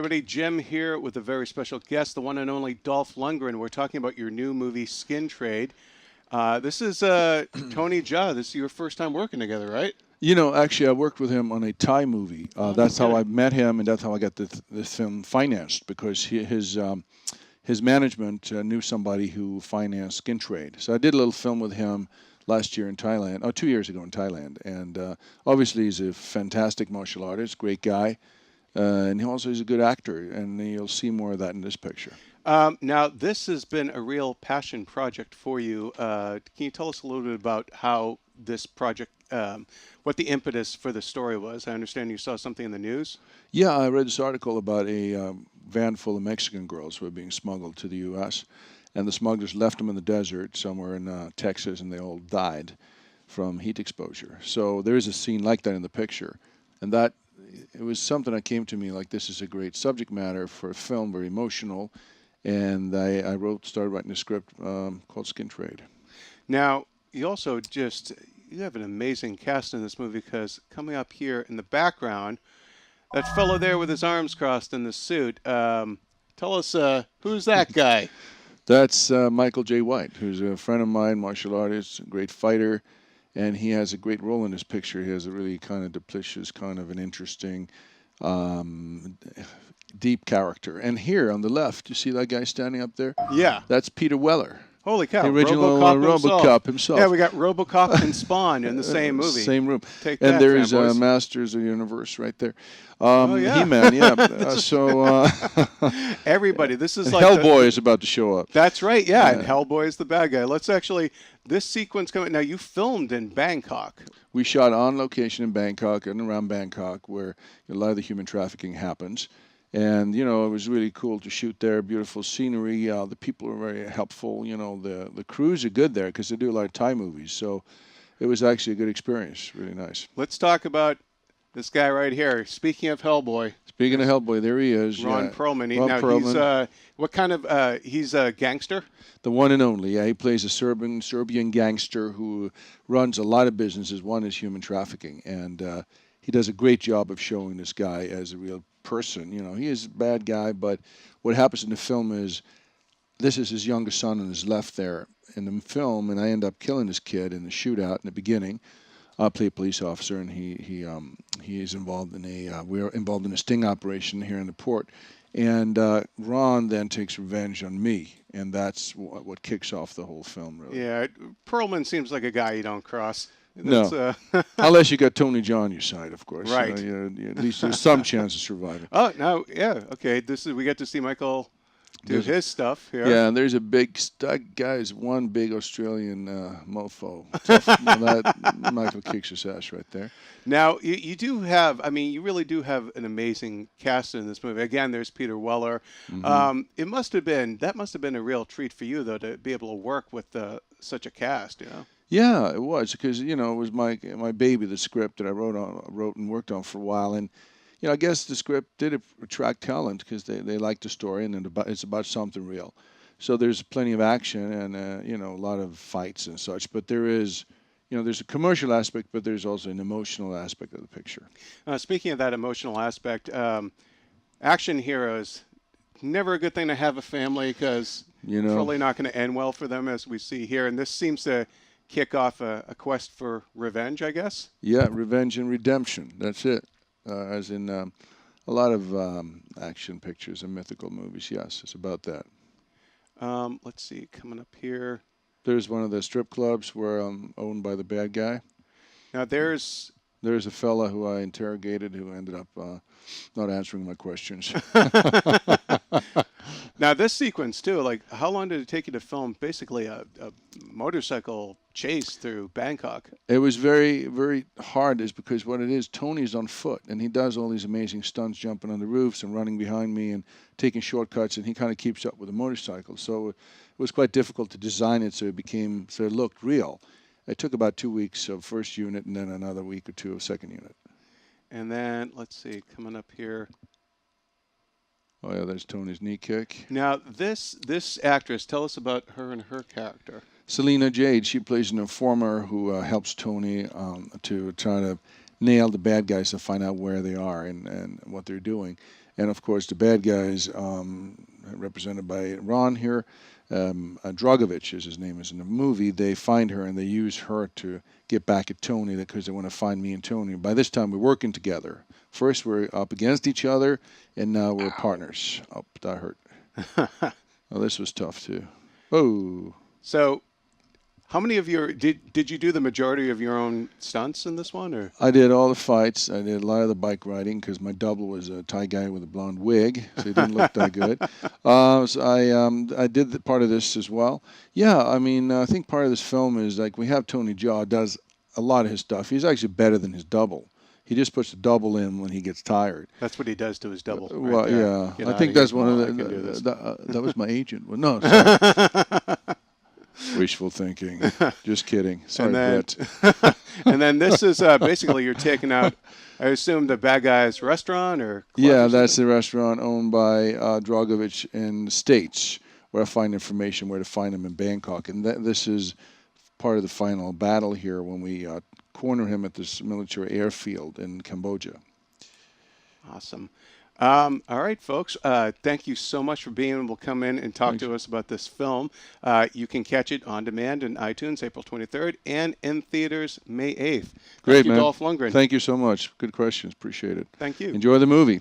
everybody. Jim here with a very special guest, the one and only Dolph Lundgren. We're talking about your new movie, Skin Trade. This is Tony Jaa. This is your first time working together, right? You know, actually, I worked with him on a Thai movie. That's how I met him, and that's how I got this film financed, because his management knew somebody who financed Skin Trade. So I did a little film with him last year in Thailand, 2 years ago in Thailand. And obviously, he's a fantastic martial artist, great guy. And he also is a good actor, and you'll see more of that in this picture. Now, this has been a real passion project for you. Can you tell us a little bit about how this project, what the impetus for the story was? I understand you saw something in the news. Yeah, I read this article about a van full of Mexican girls who were being smuggled to the U.S., and the smugglers left them in the desert somewhere in Texas, and they all died from heat exposure. So there is a scene like that in the picture, and that it was something that came to me like, this is a great subject matter for a film, very emotional, and I started writing a script called Skin Trade. Now, you also you have an amazing cast in this movie, because coming up here in the background, that fellow there with his arms crossed in the suit, tell us, who's that guy? That's Michael J. White, who's a friend of mine, martial artist, a great fighter. And he has a great role in this picture. He has a really kind of duplicious, kind of an interesting, deep character. And here on the left, you see that guy standing up there? Yeah. That's Peter Weller. Holy cow. The original RoboCop himself. Yeah, we got RoboCop and Spawn in the same movie. Same room. Take and that, there's fanboys. Masters of the Universe right there. Yeah. He-Man, yeah. Everybody, this is like Hellboy is about to show up. That's right, yeah, and Hellboy is the bad guy. Let's actually, this sequence coming, now you filmed in Bangkok. We shot on location in Bangkok and around Bangkok, where a lot of the human trafficking happens. And, you know, it was really cool to shoot there, beautiful scenery. The people were very helpful. You know, the crews are good there because they do a lot of Thai movies. So it was actually a good experience, really nice. Let's talk about this guy right here. Speaking of Hellboy. Speaking of Hellboy, there he is. Ron Perlman. Ron Perlman. He's, what kind of, he's a gangster? The one and only. Yeah, he plays a Serbian gangster who runs a lot of businesses. One is human trafficking. And he does a great job of showing this guy as a real person. You know, he is a bad guy, but what happens in the film is this is his youngest son and is left there in the film, and I end up killing this kid in the shootout in the beginning. I play a police officer, and he is involved in we're involved in a sting operation here in the port, and Ron then takes revenge on me, and that's what kicks off the whole film, really. Yeah, Perlman seems like a guy you don't cross. No, unless you got Tony Jaa on your side, of course. Right. At least there's some chance of surviving. Oh, no, yeah, okay. We get to see Michael do his stuff here. Yeah, and there's a that guy's one big Australian mofo. Tough, that Michael kicks his ass right there. Now, you do have, I mean, you really do have an amazing cast in this movie. Again, there's Peter Weller. Mm-hmm. That must have been a real treat for you, though, to be able to work with such a cast, you know? Yeah, it was, because, you know, it was my baby, the script that I wrote and worked on for a while. And, you know, I guess the script did attract talent because they liked the story, and it's about something real. So there's plenty of action and, you know, a lot of fights and such. But there is, you know, there's a commercial aspect, but there's also an emotional aspect of the picture. Speaking of that emotional aspect, action heroes, never a good thing to have a family, because it's probably not going to end well for them, as we see here. And this seems to kick off a quest for revenge, I guess? Yeah, revenge and redemption. That's it. As in a lot of action pictures and mythical movies. Yes, it's about that. Let's see, coming up here. There's one of the strip clubs where I'm owned by the bad guy. Now there's a fella who I interrogated who ended up not answering my questions. Now this sequence too, like, how long did it take you to film basically a motorcycle chase through Bangkok? It was very, very hard, is because what it is, Tony's on foot, and he does all these amazing stunts, jumping on the roofs and running behind me and taking shortcuts, and he kind of keeps up with the motorcycle. So it was quite difficult to design it so it looked real. It took about 2 weeks of first unit and then another week or two of second unit. And then, let's see, coming up here. Oh, yeah, there's Tony's knee kick. Now, this actress, tell us about her and her character. Selena Jade, she plays an informer who helps Tony to try to nail the bad guys to find out where they are and what they're doing. And, of course, the bad guys, represented by Ron here, Dragovich, as his name is in the movie, they find her and they use her to get back at Tony because they want to find me and Tony. By this time, we're working together. First, we're up against each other, and now we're partners. Oh, that hurt. Oh, this was tough, too. Oh. So, how many of your did you do the majority of your own stunts in this one, or? I did all the fights. I did a lot of the bike riding because my double was a Thai guy with a blonde wig, so he didn't look that good. So I did part of this as well. Yeah, I mean, I think part of this film is like we have Tony Jaa does a lot of his stuff. He's actually better than his double. He just puts the double in when he gets tired. That's what he does to his double. Well, right yeah, you know, I think that's one of that was my agent. Well, no. Wishful thinking. Just kidding. Sorry, Brett. And then this is basically you're taking out, I assume, the bad guy's restaurant or club. Yeah, that's the restaurant owned by Dragovich in the States, where I find information where to find him in Bangkok. And this is part of the final battle here when we corner him at this military airfield in Cambodia. Awesome. All right, folks. Thank you so much for being able to come in and talk to us about this film. You can catch it on demand in iTunes April 23rd and in theaters May 8th. Great, Thank you, man. Dolph Lundgren. Thank you so much. Good questions. Appreciate it. Thank you. Enjoy the movie.